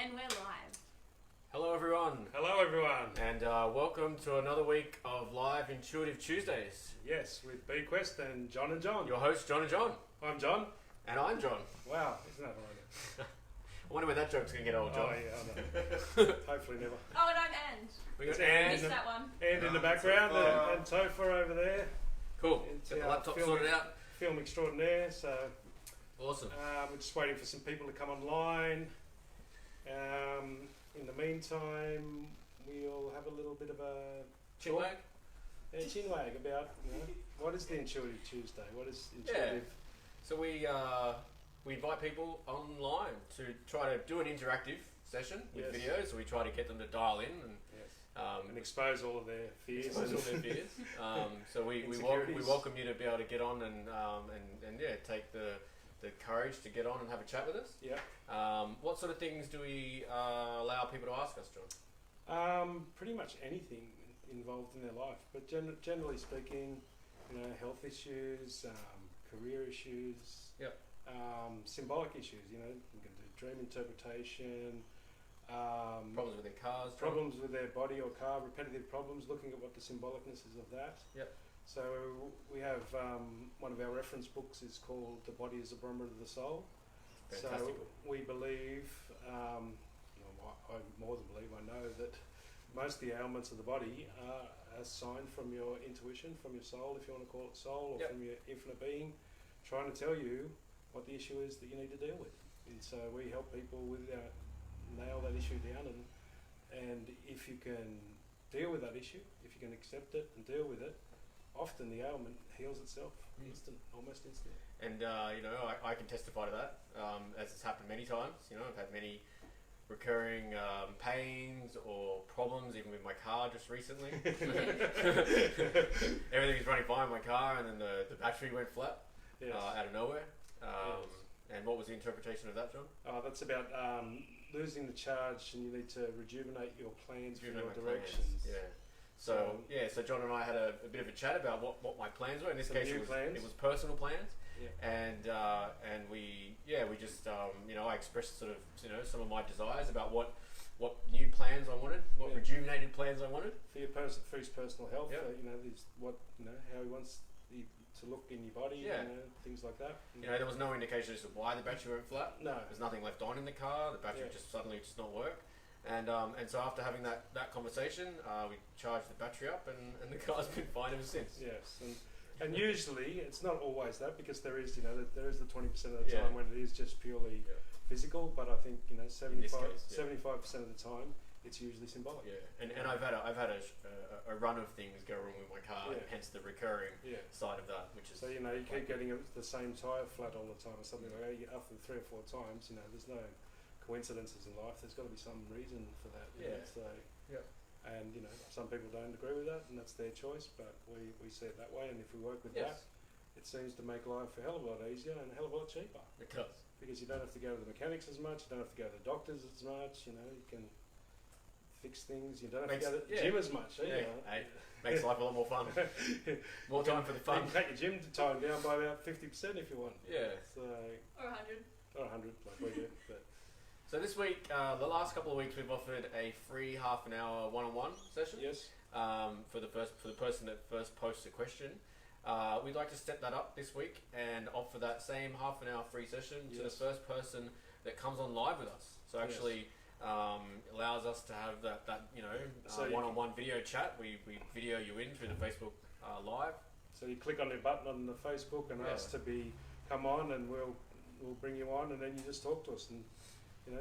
And we're live. Hello everyone, Hello everyone. and welcome to another week of Live Intuitive Tuesdays. Yes, with BQuest and John and John. Your hosts, John and John. I'm John. And I'm John. Wow, isn't that right? I wonder when that joke's going to get old, John. Oh yeah, I know. Hopefully never. Oh, and I'm Anne. We got It's Anne. Missed that one. And in the background, and Topher over there, Cool. It's Got the our laptop film- sorted out. film extraordinaire. So Awesome. we're just waiting for some people to come online. In the meantime, we'll have a little bit of a Chinwag? chinwag about what is the Intuitive Tuesday? What is intuitive? So we invite people online to try to do an interactive session with Yes. videos. So we try to get them to dial in and Yes. And expose all of their fears. expose all their fears. So we Insecurities. welcome you to be able to get on and take the courage to get on and have a chat with us. Yeah. What sort of things do we allow people to ask us, John? Pretty much anything involved in their life, but generally speaking, health issues, career issues, Yep. symbolic issues. We can do dream interpretation, Problems with their cars, John? problems with their body or car, repetitive problems. Looking at what the symbolicness is of that. Yep. So we have one of our reference books is called "The Body is the Barometer of the Soul." Fantastic. So we believe, I more than believe, I know that most of the ailments of the body are a sign from your intuition, from your soul, if you want to call it soul, or Yep. from your infinite being, trying to tell you what the issue is that you need to deal with. And so we help people with nail that issue down, and if you can deal with that issue, if you can accept it and deal with it, often the ailment heals itself almost instant. And I can testify to that, as it's happened many times. I've had many recurring pains or problems, even with my car just recently. Everything's running fine in my car, and then the battery went flat Yes. out of nowhere. Yes. And what was the interpretation of that, John? That's about losing the charge, and you need to rejuvenate your plans for Rejuvenate your my plans, directions. Yeah. So John and I had a bit of a chat about what my plans were. In this Some case, new plans. it was personal plans. Yeah. And we just I expressed sort of some of my desires about what new plans I wanted, what Yeah. rejuvenated plans I wanted. For his personal health. Yeah. How he wants you to look in your body. Yeah. Things like that. There was no indication as to why the battery went flat. No. There's nothing left on in the car. The battery Yeah. just suddenly just not work. And so after having that conversation, we charged the battery up, and the car's been fine ever since. Yes, and usually it's not always that, because there is the 20% of the Yeah. time when it is just purely Yeah. physical, but I think 75% of the time it's usually symbolic. Yeah, and I've had a run of things go wrong with my car, Yeah. hence the recurring Yeah. side of that, which is So you keep getting the same tyre flat all the time or something like that. After 3 or 4 times, there's no coincidences in life. There's got to be some reason for that. Yeah. So Yep. and some people don't agree with that, and that's their choice. But we see it that way, and if we work with yes, that, it seems to make life a hell of a lot easier and a hell of a lot cheaper. it does. Because you don't have to go to the mechanics as much, you don't have to go to the doctors as much, you can fix things, you don't have to go to the gym as much either. Yeah, hey, makes life a lot more fun. More time for the You fun. can cut your gym time down by about 50% if you want. Yeah. So, Or 100. or 100 like we do. But So this week, the last couple of weeks, we've offered a free half an hour one-on-one session. yes, For the person that first posts a question. We'd like to step that up this week and offer that same half an hour free session to the Yes. first person that comes on live with us. So Yes. actually allows us to have that So you one-on-one video chat. We video you in through the Facebook live. so you click on the button on the Facebook and Yeah. ask to come on, and we'll bring you on, and then you just talk to us and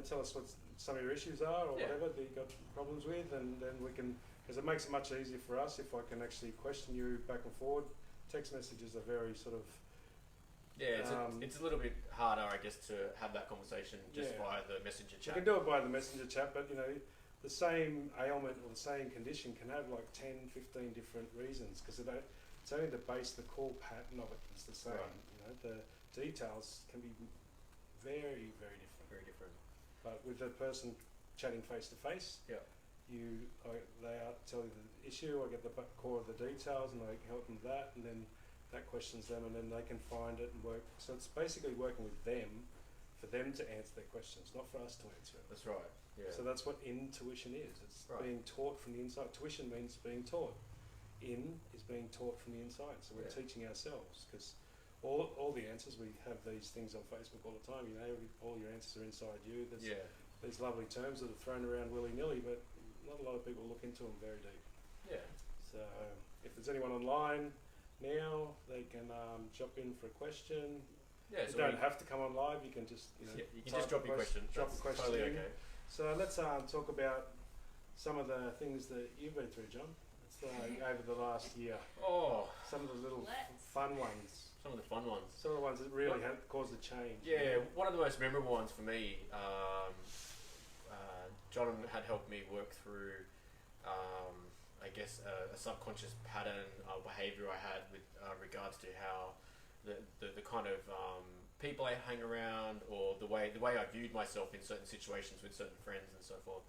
tell us what some of your issues are or Yeah. whatever that you've got problems with, and then we can, because it makes it much easier for us if I can actually question you back and forward. Text messages are very sort of Yeah, it's a little bit harder, I guess, to have that conversation just Yeah. via the messenger you chat. can do it by the messenger chat, but the same ailment or the same condition can have like 10, 15 different reasons, because it's only the base, the core pattern of it is the same. Right. The details can be very, very different. Very different. But with the person chatting face to face, Yeah. they tell you the issue. I get the core of the details, and I help them with that, and then that questions them, and then they can find it and work. So it's basically working with them for them to answer their questions, not for us to answer it. That's right. Yeah. So that's what intuition is. It's Right. being taught from the inside. Tuition means being taught. In is being taught from the inside. So we're Yeah. teaching ourselves, because all the answers, we have these things on Facebook all the time. You know, all your answers are inside you. There's Yeah. these lovely terms that are thrown around willy nilly, but not a lot of people look into them very deep. Yeah. So if there's anyone online now, they can drop in for a question. Yeah. You So don't we, have to come on live. You can just yeah, you can type just drop a your question. Drop That's a question. Totally in. okay. So let's talk about some of the things that you've been through, John. It's like over the last year. Oh, Some of the little Let's. fun ones. some of the fun ones. Some of the ones that really have caused a change. Yeah, one of the most memorable ones for me, John had helped me work through, I guess, a subconscious pattern or behaviour I had with regards to how the kind of people I hang around, or the way I viewed myself in certain situations with certain friends and so forth,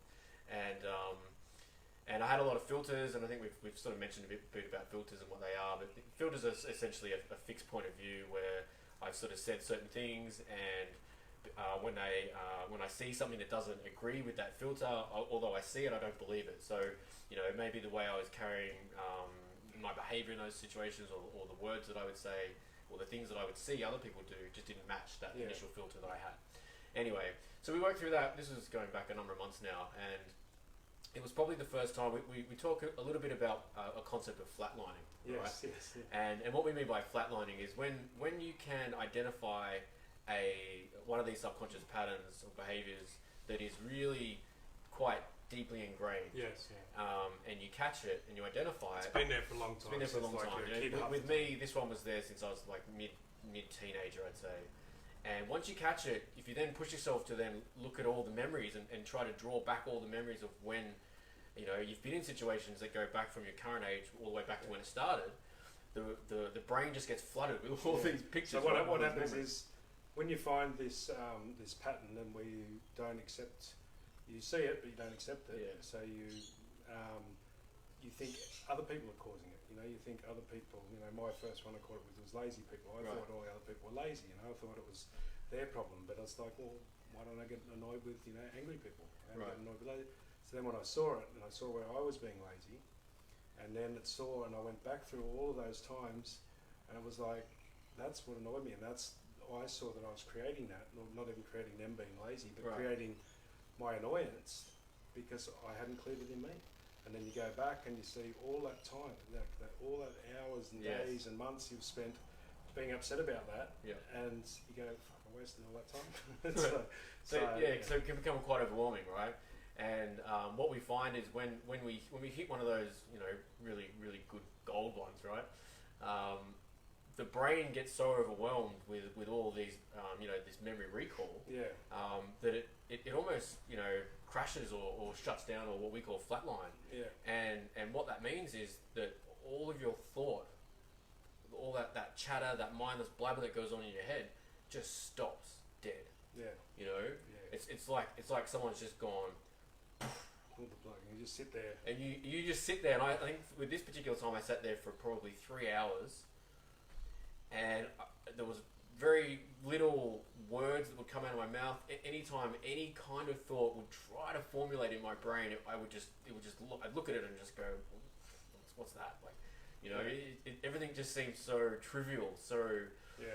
and I had a lot of filters, and I think we've sort of mentioned a bit about filters and what they are, but filters are essentially a fixed point of view where I've sort of said certain things, and when I see something that doesn't agree with that filter, although I see it, I don't believe it. So, you know, maybe the way I was carrying my behaviour in those situations, or the words that I would say, or the things that I would see other people do, just didn't match that Yeah. initial filter that I had. Anyway, so we worked through that. This was going back a number of months now, and it was probably the first time we talk a little bit about a concept of flatlining. Yes, Right? yes, yeah. And what we mean by flatlining is when you can identify one of these subconscious patterns or behaviours that is really quite deeply ingrained, Yes, yeah. and you catch it and you identify It's it. been there for a long time. It's been there for a long since, time. Like, You a know, kid with, half with the me, this one was there since I was like mid teenager, I'd say. And once you catch it, if you then push yourself to then look at all the memories and try to draw back all the memories of when, you know, you've been in situations that go back from your current age all the way back to when it started, the brain just gets flooded with all Yeah. these pictures. So what right, all these happens memories. is, when you find this this pattern, and where you don't accept, you see it but you don't accept it. Yeah. So you think other people are causing it. You know, you think other people. You know, my first one I caught it with was lazy people. I Right. thought all the other people were lazy. You know, I thought it was their problem. But it's like, well, why don't I get annoyed with angry people? I don't Right. get annoyed with lazy. So then when I saw it, and I saw where I was being lazy, and then and I went back through all of those times, and it was like, that's what annoyed me, and I saw that I was creating that, not even creating them being lazy, but Right. creating my annoyance because I hadn't cleared it in me. And then you go back and you see all that time, all that hours and Yes. days and months you've spent being upset about that, Yeah. and you go, fuck, I wasted all that time. So it can become quite overwhelming, right? And what we find is when we hit one of those, you know, really good gold ones, right? The brain gets so overwhelmed with all these, you know, this memory recall, yeah, that it almost, you know, crashes or shuts down, or what we call flatline. yeah, And what that means is that all of your thought, all that chatter, that mindless blabber that goes on in your head, just stops dead. yeah, You know, yeah. it's like someone's just gone, Pull the plug and you just sit there. and you just sit there. And I think with this particular time, I sat there for probably 3 hours, and there was very little words that would come out of my mouth. Anytime any kind of thought would try to formulate in my brain, I'd look at it and just go, what's that? Like, you know, everything just seems so trivial, so Yeah,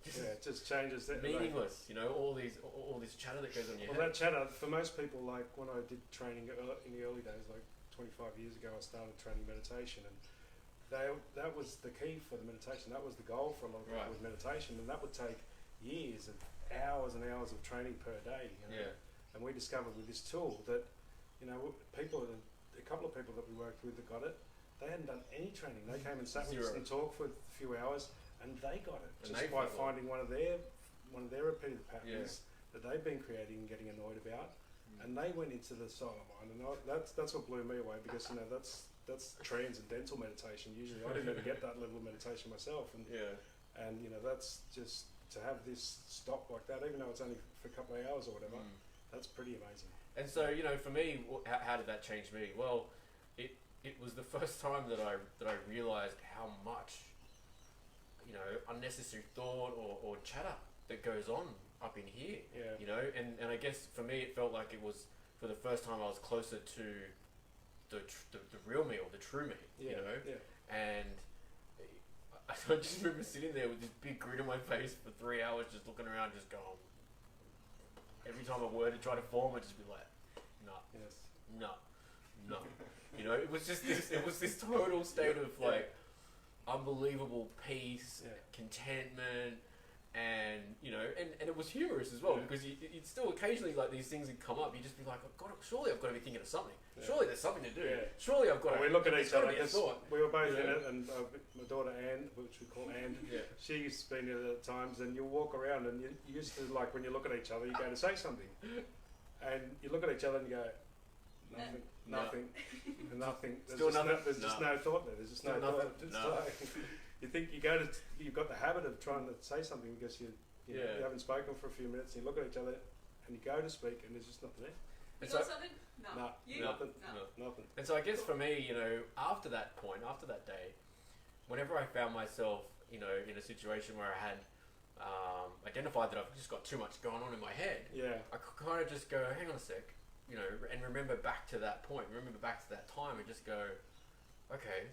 just yeah, it just changes. meaningless. You know, all this chatter that goes on in your Well, head. that chatter, for most people, like when I did training in the early days, like 25 years ago, I started training meditation, and that was the key for the meditation. That was the goal for a lot of people Right. with meditation, and that would take years of hours and hours of training per day. You know? Yeah. And we discovered with this tool that, you know, a couple of people that we worked with that got it, they hadn't done any training. They came and sat with us Zero. and talked for a few hours, and they got it And just they by felt finding one of their repeated patterns that they've been creating and getting annoyed about, and they went into the silent mind, and that's what blew me away, because you know that's transcendental meditation. Usually, I didn't even get that level of meditation myself, and you know that's just to have this stop like that, even though it's only for a couple of hours or whatever. That's pretty amazing. And so, you know, for me, how did that change me? Well, it was the first time that I realised how much, you know, unnecessary thought or chatter that goes on up in here, Yeah. you know. And I guess for me, it felt like it was for the first time I was closer to the real me or the true me, Yeah. you know. Yeah. And I just remember sitting there with this big grin on my face for 3 hours, just looking around, just going. Every time a word would try to form, I'd just be like, no, Yes. no, no. You know, it was just this. It was this total state of like unbelievable peace, Yeah. contentment, and you know, and it was humorous as well Yeah. because you'd still occasionally like these things would come up. You'd just be like, oh, God, surely I've got to be thinking of something. Yeah. Surely there's something to do. Yeah. Surely I've got Well, to. we look at there's each gotta other be a 'cause thought. we were both in Yeah. it, and my daughter Anne, which we call Anne, Yeah. she's been in it at times, and you walk around and you used to like when you look at each other, you go to say something, and you look at each other and you go, nothing, No. nothing, and nothing. There's Still just nothing? No, there's just No. no thought there. There's just Still no nothing? thought. It's No. like, you think you've got the habit of trying to say something because you Yeah. haven't spoken for a few minutes, and you look at each other and you go to speak, and there's just nothing there. You And got so- something? No. No, You? nothing, No. nothing. And so I guess for me, you know, after that point, after that day, whenever I found myself, you know, in a situation where I had identified that I've just got too much going on in my head, Yeah. I could kind of just go, hang on a sec, you know, and remember back to that point, remember back to that time, and just go, okay,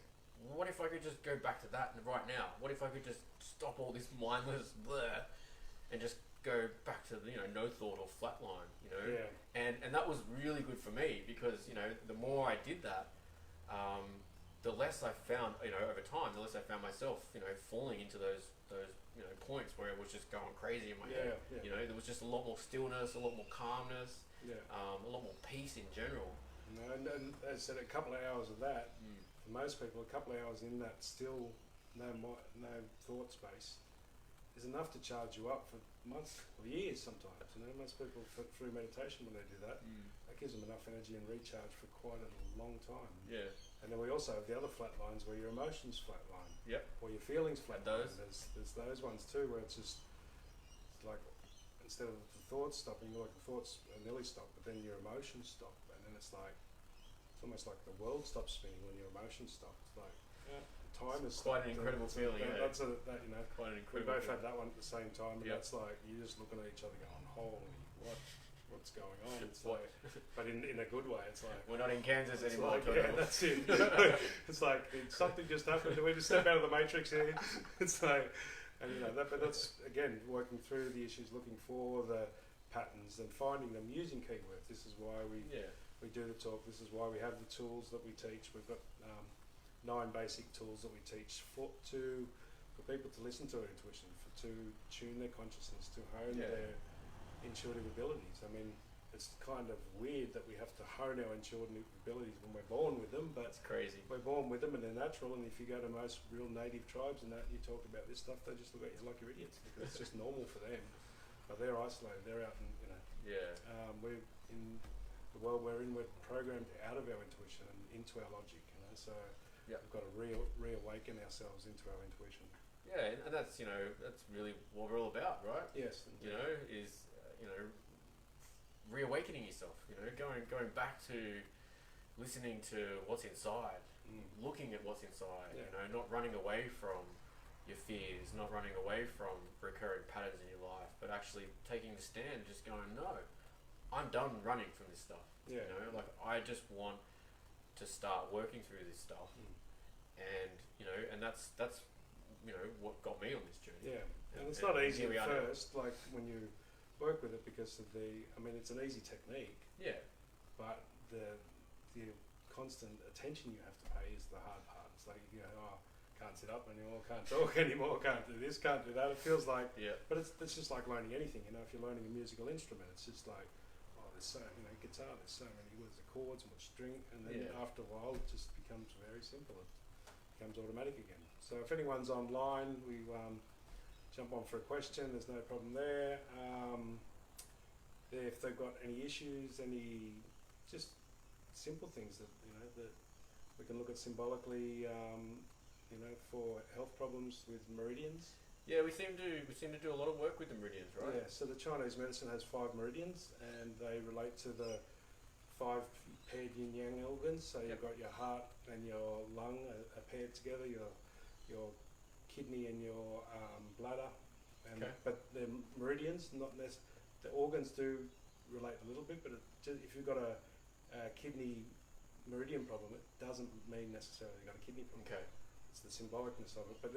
what if I could just go back to that right now? What if I could just stop all this mindless blur and just go back to no thought or flatline, you know? Yeah. And that was really good for me because, you know, the more I did that, the less I found, you know, over time, the less I found myself, you know, falling into those points where it was just going crazy in my head. Yeah. You know, there was just a lot more stillness, a lot more calmness, Yeah. a lot more peace in general. No, and as I said, a couple of hours of that, Mm. for most people, a couple of hours in that still no thought space is enough to charge you up for months or years sometimes. You know, most people through meditation when they do that, that gives them enough energy and recharge for quite a long time. Yeah. And then we also have the other flat lines where your emotions flatline, Yep. or your feelings And flatline. those? There's those ones too where it's like instead of the thoughts stopping, like the thoughts are nearly stop, but then your emotions stop, and then it's almost like the world stops spinning when your emotions stop. It's like time is Quite an incredible feeling. Yeah. That's that you know. Quite an We incredible. both had that one at the same time, and Yep. that's like you're just looking at each other going, "Holy, what's going on?" It's What? like, but in a good way. It's like We're not in Kansas it's anymore. like, Toto. yeah, that's it. It's like something just happened. Did we just step out of the matrix here? It's like, and you know that. But that's again working through the issues, looking for the patterns and finding them using keywords. This is why Yeah. we do the talk. This is why we have the tools that we teach. We've got 9 basic tools that we teach for people to listen to their intuition, to tune their consciousness, to hone Yeah. their intuitive abilities. I mean, it's kind of weird that we have to hone our intuitive abilities when we're born with them, but That's crazy. we're born with them and they're natural. And if you go to most real native tribes and that you talk about this stuff, they just look at you like you're idiots because it's just normal for them. But they're isolated. They're out, and Yeah. we're in the world we're in. We're programmed out of our intuition and into our logic. So Yep. we've got to reawaken ourselves into our intuition. Yeah, and that's that's really what we're all about, right? Yes. You know, is reawakening yourself. You know, going back to listening to what's inside, looking at what's inside. Yeah. You know, not running away from your fears, not running away from recurring patterns in your life, but actually taking the stand, just going, no, I'm done running from this stuff. Yeah. You know, like I just want to start working through this stuff, and and that's what got me on this journey. Yeah, and it's And not easy here we at are now. first, like when you work with it, because of it's an easy technique, Yeah, but the constant attention you have to pay is the hard part. It's like you go, can't sit up anymore, can't talk anymore, can't do this, can't do that. It feels like, yeah, but it's just like learning anything. If you're learning a musical instrument, it's just like, there's so guitar, there's so many words, the chords and what string, and then Yeah. after a while it just becomes very simple. It becomes automatic again. So if anyone's online, we jump on for a question. There's no problem there. If they've got any issues, any just simple things that that we can look at symbolically, for health problems with meridians. yeah. We seem to do a lot of work with the meridians, right? Yeah, so the Chinese medicine has 5 meridians, and they relate to the 5 paired yin yang organs. So you've Yep. got your heart and your lung are paired together, your kidney and your bladder And, Okay. But the meridians, not the organs do relate a little bit, but if you've got a kidney meridian problem, it doesn't mean necessarily you've got a kidney problem. Okay. It's the symbolicness of it. But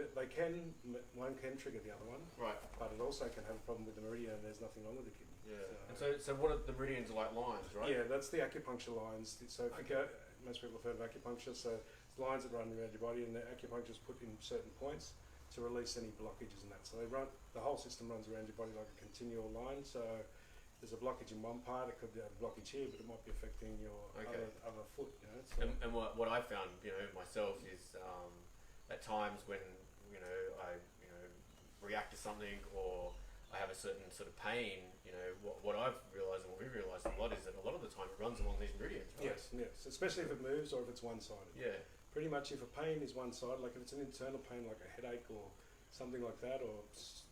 one can trigger the other one, Right. but it also can have a problem with the meridian and there's nothing wrong with the kidney. Yeah. And so what are the meridians are like lines, right? Yeah, that's the acupuncture lines. So if you go, most people have heard of acupuncture, so it's lines that run around your body, and the acupuncture is put in certain points to release any blockages and that. So the whole system runs around your body like a continual line. So there's a blockage in one part, it could be a blockage here, but it might be affecting your other foot. You know. So And what I found, myself is at times when I react to something or I have a certain sort of pain, what I've realised and what we've realised a lot is that a lot of the time it runs along these meridians. Right? yes, especially if it moves or if it's one-sided. Yeah. Pretty much if a pain is one-sided, like if it's an internal pain like a headache or something like that, or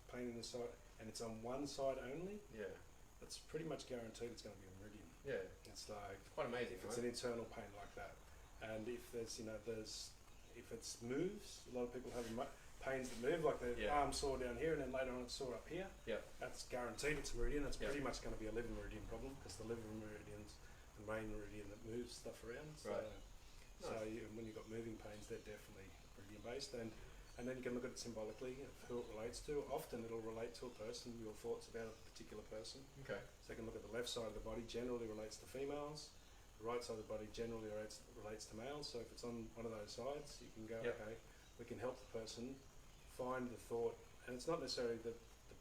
pain in the side, and it's on one side only, Yeah. it's pretty much guaranteed it's going to be a meridian. Yeah. It's like It's quite amazing, if it's an internal pain like that, and if if it moves, a lot of people have pains that move, like the arm sore down here, and then later on it's sore up here. Yeah. That's guaranteed it's a meridian. That's pretty much going to be a liver meridian problem, because the liver meridian's the main meridian that moves stuff around. So, Right. so when you've got moving pains, they're definitely meridian based, and then you can look at it symbolically of who it relates to. Often it'll relate to a person, your thoughts about a particular person. Okay. So you can look at the left side of the body, generally relates to females. The right side of the body generally relates to males. So if it's on one of those sides, you can go, okay, we can help the person find the thought. And it's not necessarily that the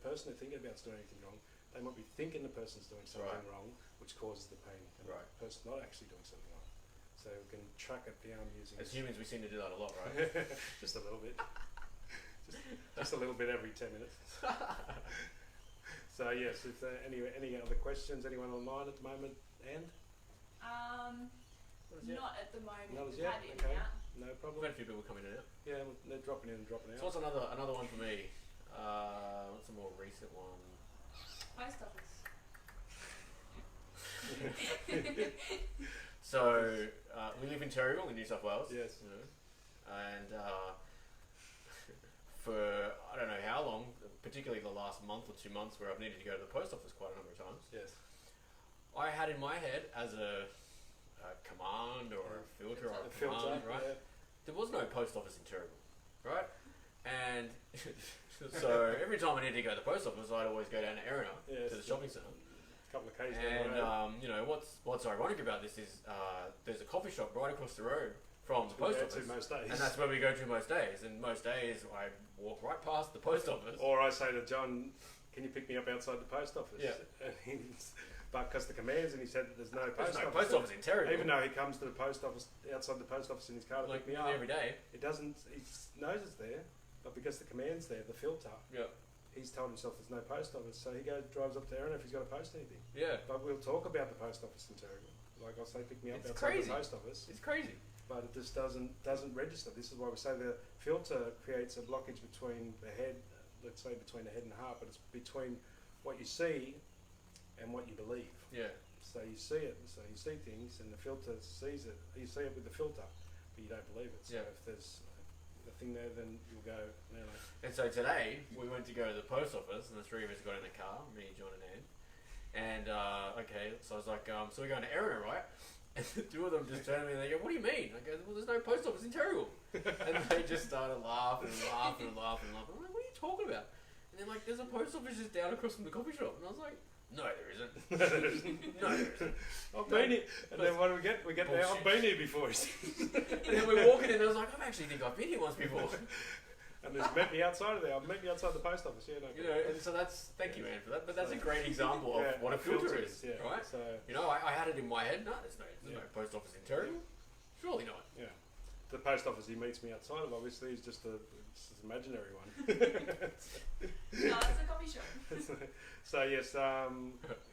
person they're thinking about is doing anything wrong. They might be thinking the person's doing something wrong, which causes the pain, and the person's not actually doing something wrong. So we can track it down using... As humans, we seem to do that a lot, right? Just a little bit. just a little bit every 10 minutes. So yes, if there are any other questions, anyone online at the moment, and? Not at the moment. Not as We've yet, had in okay. and out. No We've problem. had a few people coming in and out. Yeah, well, they're dropping in and dropping So out. what's another one for me? What's a more recent one? Post office. So we live in Terrigal in New South Wales. Yes. And for I don't know how long, particularly the last month or 2 months, where I've needed to go to the post office quite a number of times. Yes. I had in my head as a command or a filter or a command, right? Yeah. There was no post office in Terrigal, right? And so every time I needed to go to the post office, I'd always go down to Erina to the shopping centre. A couple of K's And down the road. what's ironic about this is there's a coffee shop right across the road from the post office, most days. and that's where we go to most days. And most days I walk right past the post office. Or I say to John, "Can you pick me up outside the post office?" Yeah. And but because the commands, and he said that there's no post There's no office. post office in Terrigal. Even though he comes to the post office outside the post office in his car to like pick me up, every day. it doesn't. He knows it's there, but because the command's there, the filter, Yeah. he's told himself there's no post office, so he drives up to Erin if he's got to post anything. Yeah. But we'll talk about the post office in Terrigal. Like I'll say, pick me up It's outside crazy. the post office, It's crazy. but it just doesn't register. This is why we say the filter creates a blockage between the head, let's say between the head and heart, but it's between what you see and what you believe. Yeah. So you see it, so you see things, and the filter sees it. You see it with the filter, but you don't believe it. So Yeah. if there's a thing there, then you'll go, no. And so today we went to go to the post office, and the three of us got in the car, me, John, and Anne. And so I was like, so we're going to Erina, right? And the two of them just turned to me and they go, "What do you mean?" I go, "Well, there's no post office in Terrigal." And they just started laughing and laughing and laughing and laughing. I'm like, "What are you talking about?" And they're like, "There's a post office just down across from the coffee shop." And I was like, "No, there isn't. No, there isn't." I've been here, and then what do we get? We get now. I've been here before. And then we're walking in, and I was like, "I actually think I've been here once before." And there's met me outside of there. I've met me outside the post office. Yeah, no. And so thank you, man, for that. But that's a great example of Yeah, what a filter is, yeah. right? So I had it in my head. No, there's no post office in Terrigal. Surely not. yeah, the post office he meets me outside of obviously is just an imaginary one. No, it's a coffee shop. So yes, what's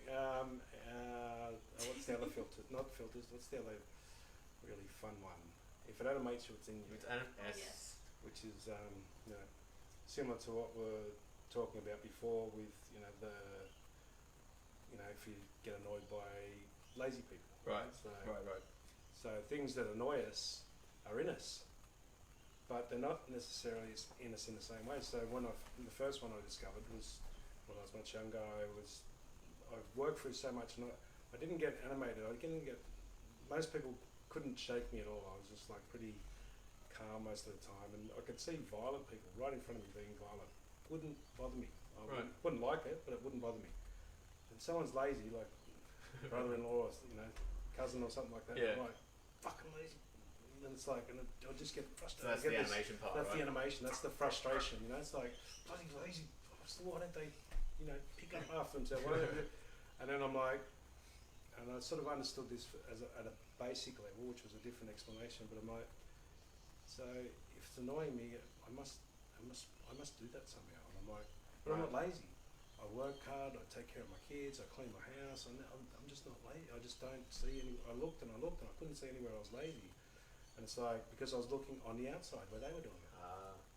the other filter? Not filters. What's the other really fun one? If it animates you, it's in you. It's an S. Yes. Which is similar to what we were talking about before with if you get annoyed by lazy people. Right. So, Right. so things that annoy us are in us. but they're not necessarily in us in the same way. So the first one I discovered was when I was much younger. I worked through so much, and I didn't get animated. Most people couldn't shake me at all. I was just like pretty calm most of the time, and I could see violent people right in front of me being violent. Wouldn't bother me. I wouldn't like it, but it wouldn't bother me. And someone's lazy, like brother-in-law, or, cousin or something like that. Yeah. I'm like, fucking lazy. And it's like, and I'll just get So frustrated. that's the animation part, That's right? the animation. That's the frustration. It's like bloody lazy. Why don't they, pick up after themselves? Why don't they do? And then I'm like, and I sort of understood this at a basic level, which was a different explanation. But I'm like, so if it's annoying me, I must do that somehow. And I'm like, but I'm not lazy. I work hard. I take care of my kids. I clean my house. I'm just not lazy. I just don't see any. I looked and I couldn't see anywhere I was lazy. And it's like, because I was looking on the outside where they were doing it.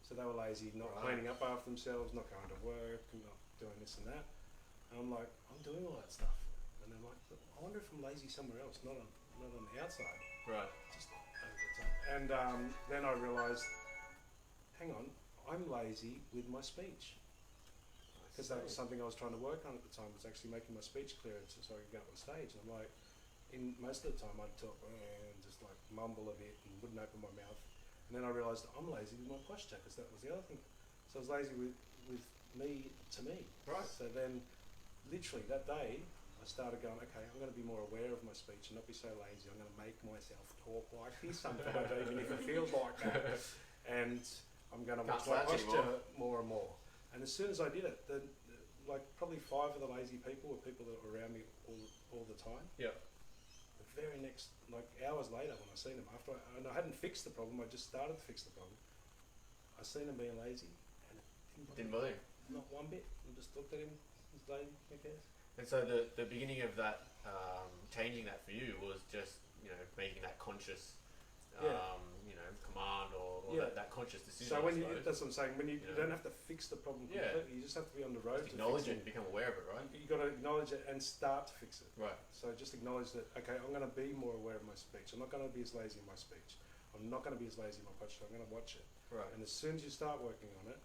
So they were lazy, not cleaning up after themselves, not going to work, not doing this and that. And I'm like, I'm doing all that stuff. And I'm like, I wonder if I'm lazy somewhere else, not on the outside. Right. Just and then I realised, hang on, I'm lazy with my speech. Because that was something I was trying to work on at the time, was actually making my speech clearer so I could go up on stage. And I'm like, most of the time I'd talk and just like mumble a bit and wouldn't open my mouth. And then I realised I'm lazy with my posture, because that was the other thing. So I was lazy with me to me. Right. So then, literally that day, I started going, okay, I'm going to be more aware of my speech and not be so lazy. I'm going to make myself talk like this sometimes, even if it feels like that. And I'm going to watch my posture more and more. And as soon as I did it, then like probably 5 of the lazy people were people that were around me all the time. Yeah. The very next, like hours later, when I seen them and I hadn't fixed the problem, I just started to fix the problem. I seen them being lazy, and it Didn't bother you? not one bit. I just looked at him. He's lazy. Who cares? And so the beginning of that, changing that for you was just, making that conscious, command or that conscious decision. So that's what I'm saying. When you don't have to fix the problem completely, you just have to be on the road. Just acknowledge it and become aware of it, right? You got to acknowledge it and start to fix it. Right. So just acknowledge that. Okay, I'm going to be more aware of my speech. I'm not going to be as lazy in my speech. I'm not going to be as lazy in my posture. I'm going to watch it. Right. And as soon as you start working on it,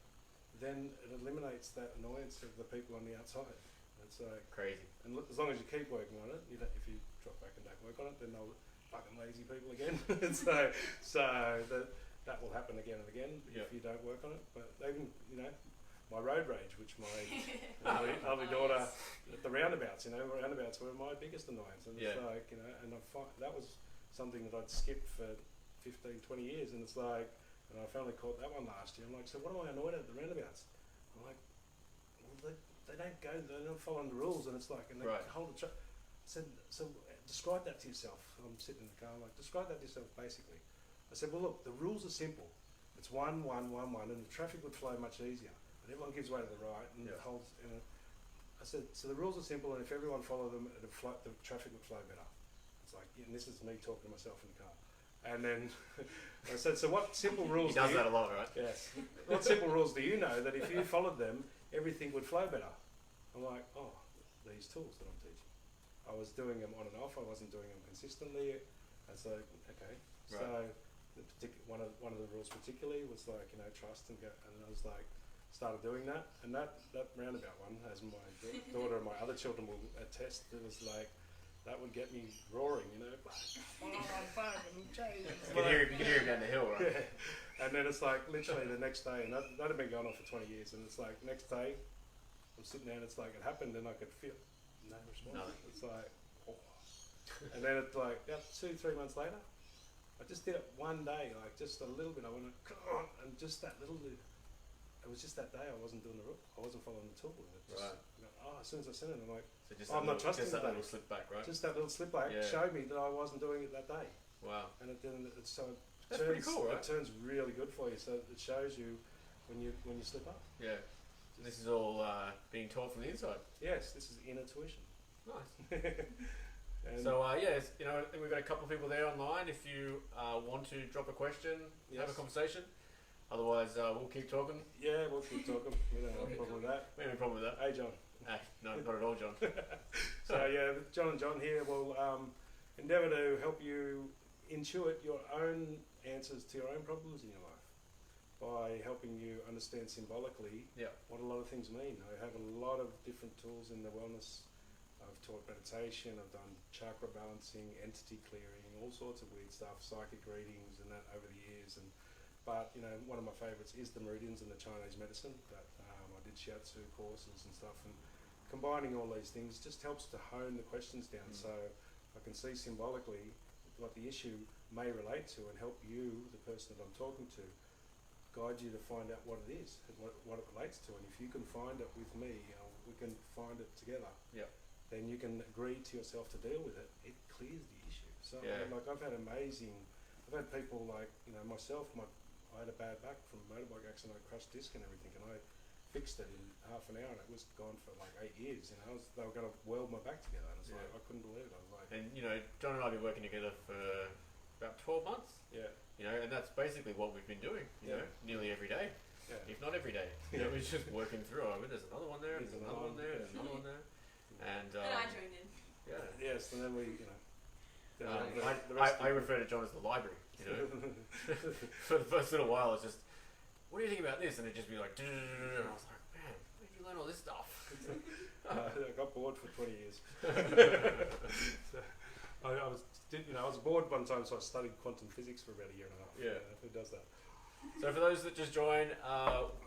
then it eliminates that annoyance of the people on the outside. It's like crazy. And as long as you keep working on it, if you drop back and don't work on it, then they'll fucking lazy people again. so that will happen again and again if you don't work on it. But even my road rage, which my lovely daughter at the roundabouts, roundabouts were my biggest annoyance. And it's like and that was something that I'd skipped for 15, 20 years, and it's like, and I finally caught that one last year. I'm like, so what am I annoyed at the roundabouts? I'm like, well, they don't go, they're not following the rules, and it's like, and they hold the truck. I said, so describe that to yourself. I'm sitting in the car, I'm like, describe that to yourself basically. I said, well look, the rules are simple. It's 1, 1, 1, 1, and the traffic would flow much easier. But everyone gives way to the right, and it holds. And I said, so the rules are simple, and if everyone followed them, the traffic would flow better. It's like, and this is me talking to myself in the car. And then I said, so what simple rules He does that a lot, right? Yes. What simple rules do you know that if you followed them, everything would flow better? I'm like, these tools that I'm teaching. I was doing them on and off. I wasn't doing them consistently. And so, okay. Right. So one of the rules particularly was like, trust and I was like, started doing that. And that roundabout one, as my daughter and my other children will attest, it was like, that would get me roaring, You can hear him down the hill, right? Yeah. And then it's like literally the next day, and that had been going on for 20 years, and it's like next day, I'm sitting there and it's like it happened, and I could feel no response. No. It's like, and then it's like 2-3 months later, I just did it one day, like just a little bit. I went, and just that little bit. It was just that day I wasn't doing the rule. I wasn't following the tool. Right. As soon as I sent it, I'm like, so I'm not trusting that that little slip back, right? Just that little slip back showed me that I wasn't doing it that day. Wow. And it didn't. That's pretty cool, right? It turns really good for you. So it shows you when you slip up. Yeah. So this is all being taught from the inside. Yes, this is inner tuition. Nice. And so I think we've got a couple of people there online. If you want to drop a question, have a conversation. Otherwise, we'll keep talking. Yeah, we'll keep talking. We don't have a problem with that. We don't have a problem with that. Hey, John. No, not at all, John. So John and John here will endeavour to help you intuit your own answers to your own problems in your life. by helping you understand symbolically Yeah. what a lot of things mean. I have a lot of different tools in the wellness. I've taught meditation, I've done chakra balancing, entity clearing, all sorts of weird stuff, psychic readings and that over the years. But one of my favourites is the meridians and the Chinese medicine. That I did shiatsu courses and stuff, and combining all these things just helps to hone the questions down. So I can see symbolically what the issue may relate to and help you, the person that I'm talking to, guide you to find out what it is and what it relates to. And if you can find it with me, we can find it together. Yeah. Then you can agree to yourself to deal with it. It clears the issue. So Yeah. I've had people like myself. I had a bad back from a motorbike accident. I crushed disc and everything, and I fixed it in half an hour, and it was gone for like 8 years. They were going to weld my back together, and it's like I couldn't believe it. I was like, And John and I have been working together for about 12 months. yeah, And that's basically what we've been doing. Nearly every day, yeah. if not every day. Yeah. We're just working through. There's another one there. There's There's another one there. There's another one there. And And I joined in. yeah. Yes, and then we, the I rest of- refer to John as the library. For the first little while, it's just, what do you think about this? And it'd just be like, and I was like, man, where did you learn all this stuff? I got bored for 20 years. So I was bored one time, so I studied quantum physics for about a year and a half. Yeah. Who does that? So for those that just joined,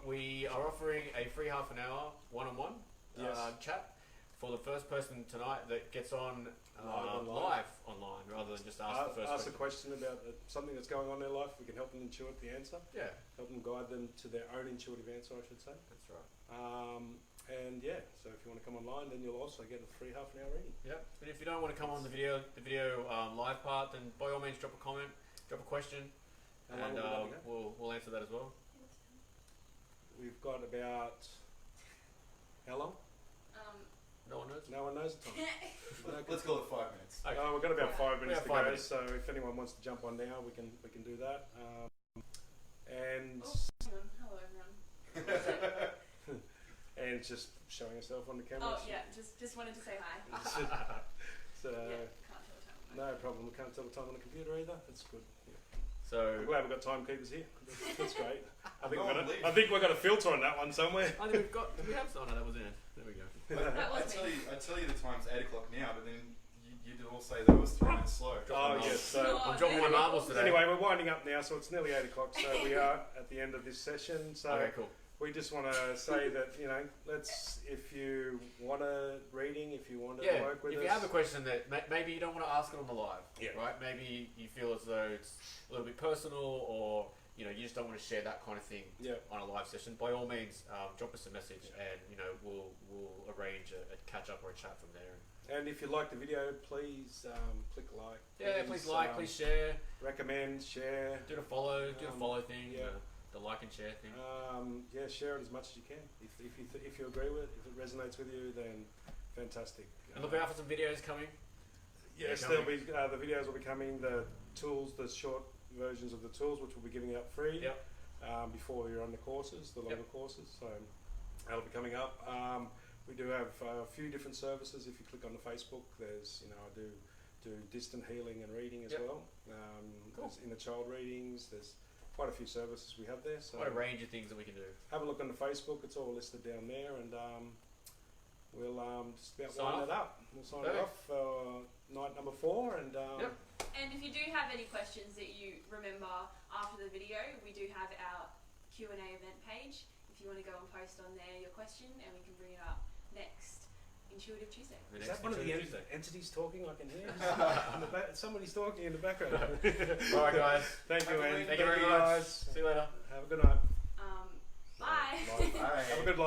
we are offering a free half an hour one-on-one Yes. chat for the first person tonight that gets on Live online rather than just ask the first Ask a question. question about something that's going on in their life. We can help them intuit the answer, Yeah, help them guide them to their own intuitive answer, I should say. that's right. And yeah, so if you want to come online, then you'll also get a free half an hour reading. Yep. But if you don't want to come on the video live part, then by all means drop a comment, drop a question, How long and have we got to go? we'll answer that as well. We've got about how long? No one knows. No one knows the time. Let's call it 5 minutes. Okay. We've got about 5 minutes have to 5 go. minutes. So if anyone wants to jump on now, we can do that. And Hang on. Hello, everyone. and just showing yourself on the camera. Oh yeah, just wanted to say hi. So Yeah, can't tell the time. no problem. We can't tell the time on the computer either. That's good. Yeah. So I'm glad we've got timekeepers here. That's great. I think No, I think we've got a filter on that one somewhere. I think we have. Oh no, that was in. There we go. That was me. I tell you the time's 8 o'clock now, but then you did all say that it was 3 minutes slow. Oh yes. So Oh, I'm dropping my marbles today. anyway, we're winding up now, so it's nearly 8 o'clock. So we are at the end of this session. So Okay, cool. we just want to say that let's if you want a reading, if you want to Yeah, work with if us, you have a question that maybe you don't want to ask it on the live, Yeah. right? Maybe you feel as though it's a little bit personal, or you just don't want to share that kind of thing yeah. on a live session. By all means, drop us a message, and we'll arrange a catch up or a chat from there. And if you like the video, please click like. Yeah, please like, please share, recommend, share. do the follow thing, yeah. the like and share thing. Yeah, share it as much as you can. If you agree with it, if it resonates with you, then fantastic. And look out for some videos coming. Yes, They're there'll be the videos will be coming. The tools, the short versions of the tools, which we'll be giving out free. Yep. Before you're on the courses, the longer courses. So that'll be coming up. We do have a few different services. If you click on the Facebook, there's I do distant healing and reading as Yep. well. Cool. There's inner child readings. There's quite a few services we have there. So Quite a range of things that we can do. have a look on the Facebook. It's all listed down there, and we'll just about Sign wind off. it up. We'll sign it Perfect. off for night number 4, and Yep. And if you do have any questions that you remember after the video, we do have our Q&A event page. If you want to go and post on there your question, and we can bring it up next Intuitive Tuesday. The is next that one of the Intuitive Tuesday. entities talking? I can hear somebody's talking in the background. All right, guys. Thank you, Andy. Thank you very much. guys. See you later. Have a good night. Bye. Bye. Have a good life.